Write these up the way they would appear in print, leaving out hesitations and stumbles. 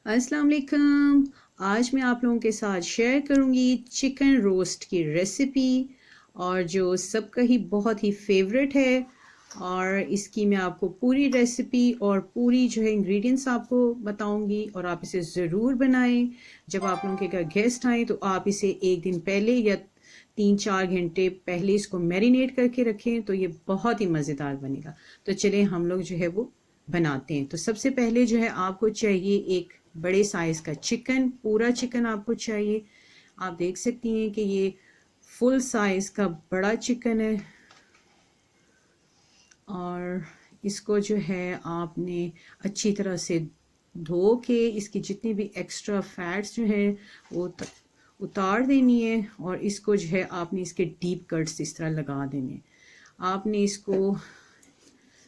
अस्सलाम वालेकुम। आज मैं आप लोगों के साथ शेयर करूंगी चिकन रोस्ट की रेसिपी और जो सबका ही बहुत ही फेवरेट है। और इसकी मैं आपको पूरी रेसिपी और पूरी जो है इंग्रेडिएंट्स आपको बताऊंगी और आप इसे ज़रूर बनाएं। जब आप लोगों के घर गेस्ट आए तो आप इसे एक दिन पहले या 3-4 घंटे पहले इसको मैरिनेट करके रखें तो ये बहुत ही मज़ेदार बनेगा। तो चलिए हम लोग जो है वो बनाते हैं। तो सबसे पहले जो है आपको चाहिए एक बड़े साइज़ का चिकन, पूरा चिकन आपको चाहिए। आप देख सकती हैं कि ये फुल साइज़ का बड़ा चिकन है और इसको जो है आपने अच्छी तरह से धो के इसकी जितनी भी एक्स्ट्रा फैट्स जो है वो उतार देनी है और इसको जो है आपने इसके डीप कट्स इस तरह लगा देने। आपने इसको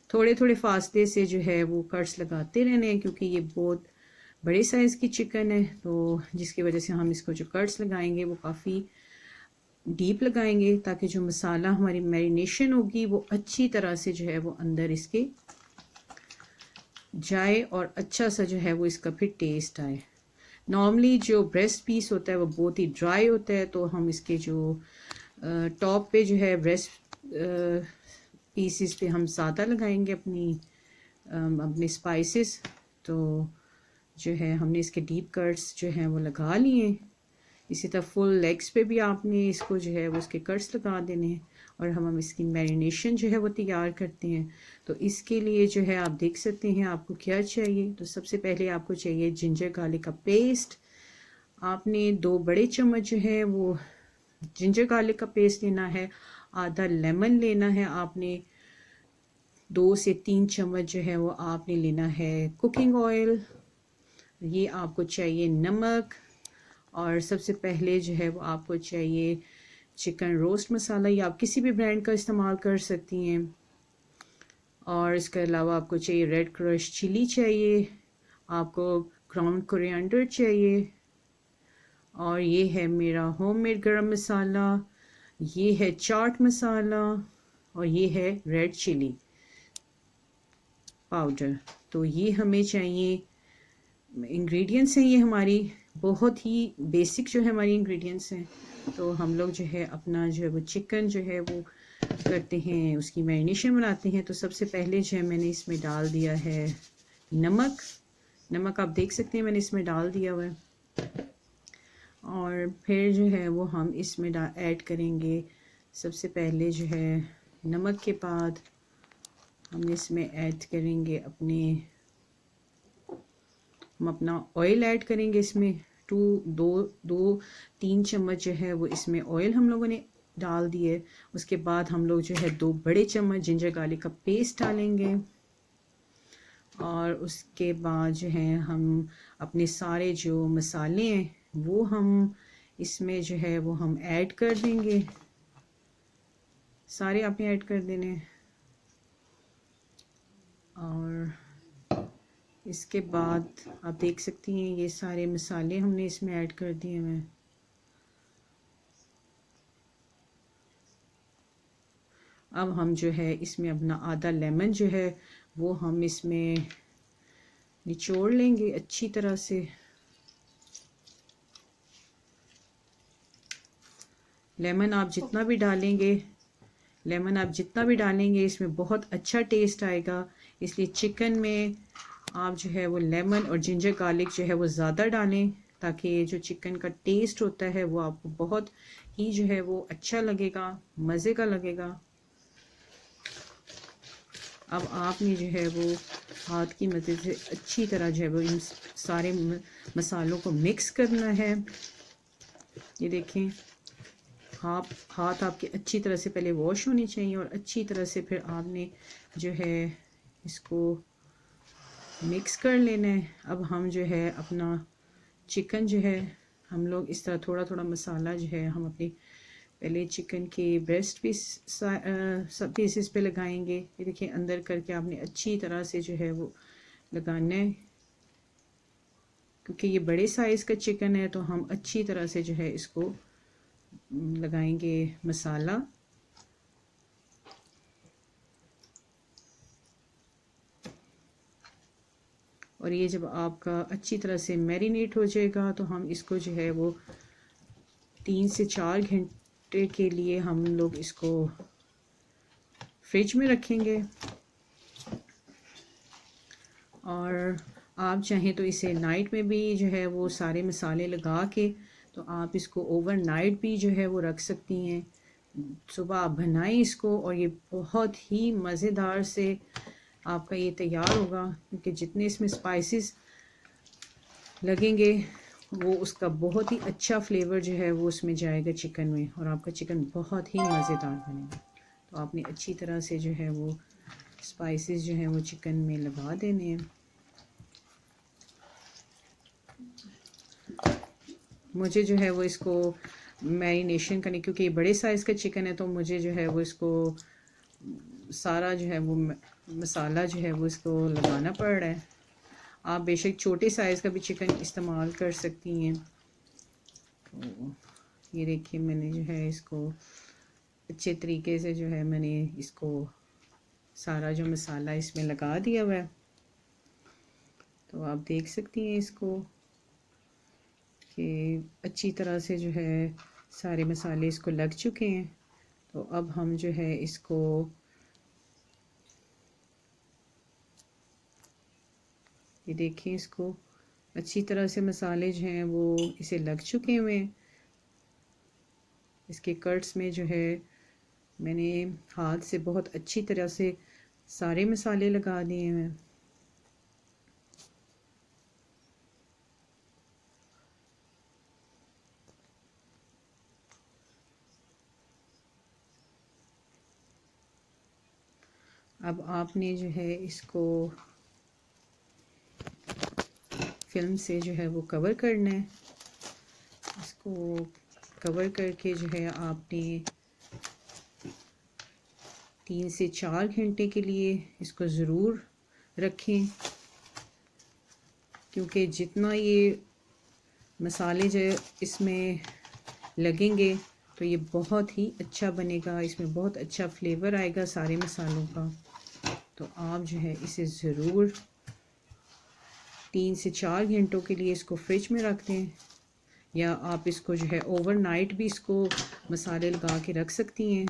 थोड़े थोड़े फासले से जो है वो कट्स लगाते रहने हैं क्योंकि ये बहुत बड़े साइज़ की चिकन है, तो जिसकी वजह से हम इसको जो कट्स लगाएंगे वो काफ़ी डीप लगाएंगे ताकि जो मसाला हमारी मैरिनेशन होगी वो अच्छी तरह से जो है वो अंदर इसके जाए और अच्छा सा जो है वो इसका फिर टेस्ट आए। नॉर्मली जो ब्रेस्ट पीस होता है वो बहुत ही ड्राई होता है, तो हम इसके जो टॉप पे जो है ब्रेस्ट पीसेस पे हम ज़्यादा लगाएंगे अपने स्पाइसेस। तो जो है हमने इसके डीप कट्स जो हैं वो लगा लिए। इसी तरह फुल लेग्स पे भी आपने इसको जो है वो उसके कट्स लगा देने हैं और हम इसकी मैरिनेशन जो है वो तैयार करते हैं। तो इसके लिए जो है आप देख सकते हैं आपको क्या चाहिए। तो सबसे पहले आपको चाहिए जिंजर गार्लिक का पेस्ट। आपने 2 बड़े चम्मच जो है वो जिंजर गार्लिक का पेस्ट लेना है। आधा लेमन लेना है आपने। 2 से 3 चम्मच जो है वो आपने लेना है कुकिंग ऑयल। ये आपको चाहिए नमक और सबसे पहले जो है वो आपको चाहिए चिकन रोस्ट मसाला। या आप किसी भी ब्रांड का इस्तेमाल कर सकती हैं। और इसके अलावा आपको चाहिए रेड क्रश चिली चाहिए, आपको ग्राउंड कोरिएंडर चाहिए और ये है मेरा होममेड गरम मसाला, ये है चाट मसाला और ये है रेड चिली पाउडर। तो ये हमें चाहिए इंग्रेडिएंट्स हैं, ये हमारी बहुत ही बेसिक जो है हमारी इंग्रेडिएंट्स हैं। तो हम लोग जो है अपना जो है वो चिकन जो है वो करते हैं, उसकी मैरिनेशन बनाते हैं। तो सबसे पहले जो है मैंने इसमें डाल दिया है नमक। नमक आप देख सकते हैं मैंने इसमें डाल दिया हुआ है। और फिर जो है वो हम इसमें ऐड करेंगे सबसे पहले जो है नमक के बाद हम इसमें ऐड करेंगे हम अपना ऑयल ऐड करेंगे इसमें। दो 3 चम्मच जो है वो इसमें ऑयल हम लोगों ने डाल दिए। उसके बाद हम लोग जो है 2 बड़े चम्मच जिंजर गार्लिक का पेस्ट डालेंगे और उसके बाद जो है हम अपने सारे जो मसाले हैं वो हम इसमें जो है वो हम ऐड कर देंगे। सारे आपने ऐड कर देने और इसके बाद आप देख सकती हैं ये सारे मसाले हमने इसमें ऐड कर दिए हैं। अब हम जो है इसमें अपना आधा लेमन जो है वो हम इसमें निचोड़ लेंगे अच्छी तरह से। लेमन आप जितना भी डालेंगे इसमें बहुत अच्छा टेस्ट आएगा। इसलिए चिकन में आप जो है वो लेमन और जिंजर गार्लिक जो है वो ज़्यादा डालें ताकि जो चिकन का टेस्ट होता है वो आपको बहुत ही जो है वो अच्छा लगेगा, मज़े का लगेगा। अब आपने जो है वो हाथ की मदद से अच्छी तरह जो है वो इन सारे मसालों को मिक्स करना है। ये देखें हाथ आपके अच्छी तरह से पहले वॉश होने चाहिए और अच्छी तरह से फिर आपने जो है इसको मिक्स कर लेना है। अब हम जो है अपना चिकन जो है हम लोग इस तरह थोड़ा थोड़ा मसाला जो है हम अपने पहले चिकन के ब्रेस्ट पीस सब पीसेस पे लगाएंगे। ये देखिए अंदर करके आपने अच्छी तरह से जो है वो लगाना है क्योंकि ये बड़े साइज़ का चिकन है तो हम अच्छी तरह से जो है इसको लगाएंगे मसाला। और और ये जब आपका अच्छी तरह से मैरिनेट हो जाएगा तो हम इसको जो है वो 3 से 4 घंटे के लिए हम लोग इसको फ्रिज में रखेंगे। और आप चाहें तो इसे नाइट में भी जो है वो सारे मसाले लगा के तो आप इसको ओवरनाइट भी जो है वो रख सकती हैं। सुबह आप बनाएं इसको और ये बहुत ही मज़ेदार से आपका ये तैयार होगा, क्योंकि जितने इसमें स्पाइसेस लगेंगे वो उसका बहुत ही अच्छा फ्लेवर जो है वो उसमें जाएगा चिकन में, और आपका चिकन बहुत ही मज़ेदार बनेगा। तो आपने अच्छी तरह से जो है वो स्पाइसेस जो है वो चिकन में लगा देने हैं। मुझे जो है वो इसको मैरिनेशन करने, क्योंकि ये बड़े साइज़ का चिकन है तो मुझे जो है वो इसको सारा जो है वो मसाला जो है वो इसको लगाना पड़ रहा है। आप बेशक छोटे साइज़ का भी चिकन इस्तेमाल कर सकती हैं। तो ये देखिए मैंने जो है इसको अच्छे तरीके से जो है मैंने इसको सारा जो मसाला इसमें लगा दिया हुआ है। तो आप देख सकती हैं इसको कि अच्छी तरह से जो है सारे मसाले इसको लग चुके हैं। तो अब हम जो है इसको ये देखें, इसको अच्छी तरह से मसाले जो हैं वो इसे लग चुके हुए हैं। इसके कट्स में जो है मैंने हाथ से बहुत अच्छी तरह से सारे मसाले लगा दिए हैं। अब आपने जो है इसको फिल्म से जो है वो कवर करना है। इसको कवर करके जो है आपने 3 से 4 घंटे के लिए इसको ज़रूर रखें, क्योंकि जितना ये मसाले जो इसमें लगेंगे तो ये बहुत ही अच्छा बनेगा, इसमें बहुत अच्छा फ्लेवर आएगा सारे मसालों का। तो आप जो है इसे ज़रूर 3 से 4 घंटों के लिए इसको फ्रिज में रख दें, या आप इसको जो है ओवरनाइट भी इसको मसाले लगा के रख सकती हैं,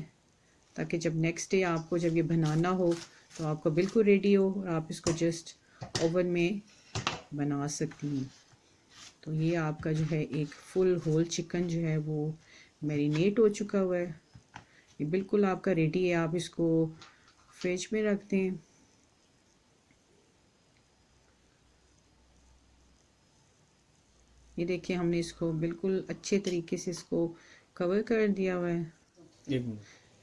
ताकि जब नेक्स्ट डे आपको जब ये बनाना हो तो आपको बिल्कुल रेडी हो और आप इसको जस्ट ओवन में बना सकती हैं। तो ये आपका जो है एक फुल होल चिकन जो है वो मैरिनेट हो चुका हुआ है। ये बिल्कुल आपका रेडी है, आप इसको फ्रिज में रख दें। ये देखिए हमने इसको बिल्कुल अच्छे तरीके से इसको कवर कर दिया हुआ है।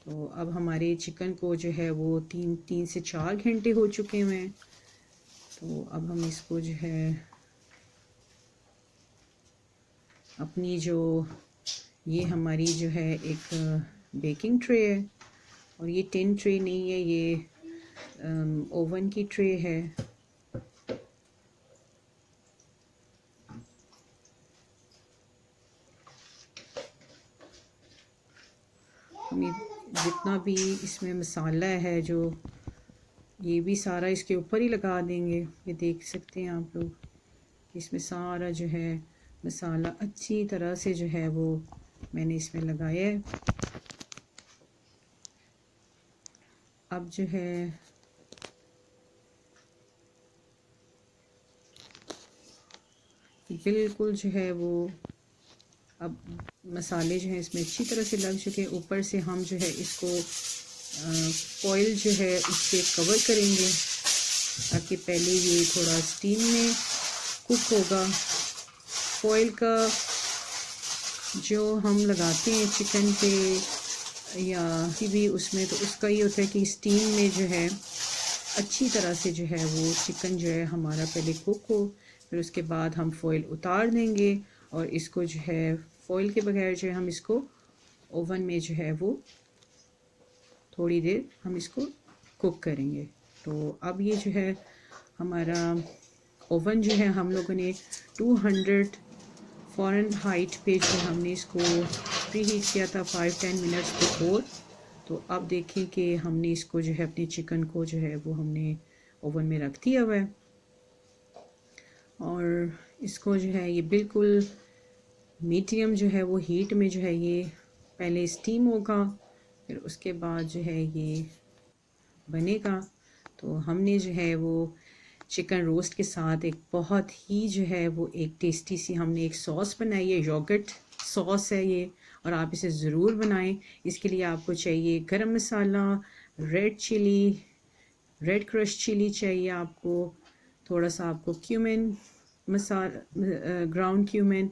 तो अब हमारे चिकन को जो है वो 3 से 4 घंटे हो चुके हुए हैं। तो अब हम इसको जो है अपनी जो ये हमारी जो है एक बेकिंग ट्रे है, और ये टिन ट्रे नहीं है, ये ओवन की ट्रे है। हमें जितना भी इसमें मसाला है जो ये भी सारा इसके ऊपर ही लगा देंगे। ये देख सकते हैं आप लोग इसमें सारा जो है मसाला अच्छी तरह से जो है वो मैंने इसमें लगाया है। अब जो है बिल्कुल जो है वो अब मसाले जो हैं इसमें अच्छी तरह से लग चुके हैं। ऊपर से हम जो है इसको फॉइल जो है उससे कवर करेंगे, ताकि पहले ये थोड़ा स्टीम में कुक होगा। फॉइल का जो हम लगाते हैं चिकन पे या किसी भी उसमें, तो उसका ये होता है कि स्टीम में जो है अच्छी तरह से जो है वो चिकन जो है हमारा पहले कुक हो, फिर उसके बाद हम फॉइल उतार देंगे और इसको जो है फॉइल के बगैर जो है हम इसको ओवन में जो है वो थोड़ी देर हम इसको कुक करेंगे। तो अब ये जो है हमारा ओवन जो है हम लोगों ने 200 फ़ारेनहाइट पे जो हमने इसको प्री हीट किया था 5-10 मिनट्स बिफोर। तो अब देखिए कि हमने इसको जो है अपने चिकन को जो है वो हमने ओवन में रख दिया हुआ है। और इसको जो है ये बिल्कुल मीडियम जो है वो हीट में जो है ये पहले स्टीम होगा, फिर उसके बाद जो है ये बनेगा। तो हमने जो है वो चिकन रोस्ट के साथ एक बहुत ही जो है वो एक टेस्टी सी हमने एक सॉस बनाई है, योगर्ट सॉस है ये, और आप इसे ज़रूर बनाएं। इसके लिए आपको चाहिए garam masala, red chilli, red crush chilli चाहिए आपको, थोड़ा सा आपको cumin masala, ground cumin,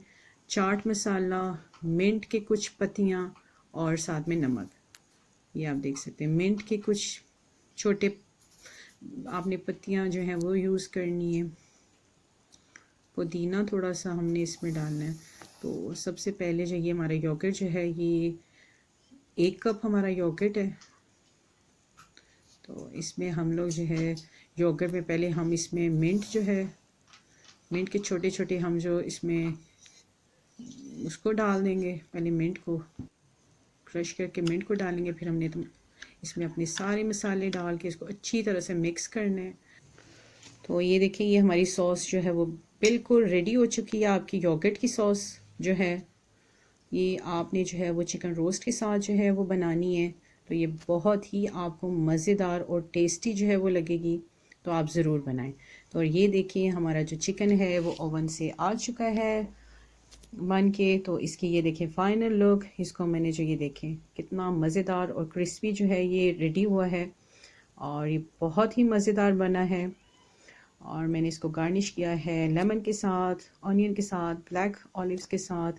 chaat masala, mint के कुछ पत्तियाँ और साथ में नमक। ये आप देख सकते हैं मिंट के कुछ छोटे आपने पत्तियाँ जो हैं वो यूज़ करनी है। पुदीना थोड़ा सा हमने इसमें डालना है। तो सबसे पहले जो ये हमारा योगर्ट जो है ये 1 कप हमारा योगर्ट है। तो इसमें हम लोग जो है योगर्ट में पहले हम इसमें मिंट जो है, मिंट के छोटे छोटे हम जो इसमें उसको डाल देंगे, पहले मिंट को क्रश करके मिंट को डालेंगे, फिर हमने तो इसमें अपने सारे मसाले डाल के इसको अच्छी तरह से मिक्स करना है। तो ये देखिए ये हमारी सॉस जो है वो बिल्कुल रेडी हो चुकी है। आपकी योगर्ट की सॉस जो है ये आपने जो है वो चिकन रोस्ट के साथ जो है वो बनानी है। तो ये बहुत ही आपको मज़ेदार और टेस्टी जो है वो लगेगी, तो आप ज़रूर बनाएं। तो ये देखिए हमारा जो चिकन है वो ओवन से आ चुका है बन के। तो इसकी ये देखें फाइनल लुक, इसको मैंने जो ये देखें कितना मज़ेदार और क्रिस्पी जो है ये रेडी हुआ है, और ये बहुत ही मज़ेदार बना है। और मैंने इसको गार्निश किया है लेमन के साथ, ऑनियन के साथ, ब्लैक ऑलिव्स के साथ,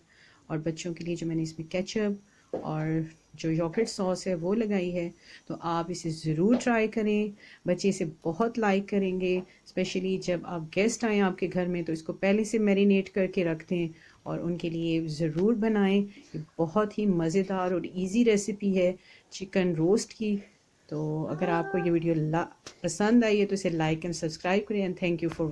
और बच्चों के लिए जो मैंने इसमें केचप और जो योगर्ट सॉस है वो लगाई है। तो आप इसे ज़रूर ट्राई करें, बच्चे इसे बहुत लाइक करेंगे। स्पेशली जब आप गेस्ट आएँ आपके घर में तो इसको पहले से मैरिनेट करके रख दें और उनके लिए ज़रूर बनाएं। ये बहुत ही मज़ेदार और इजी रेसिपी है चिकन रोस्ट की। तो अगर आपको ये वीडियो पसंद आई है तो इसे लाइक एंड सब्सक्राइब करें, एंड थैंक यू फॉर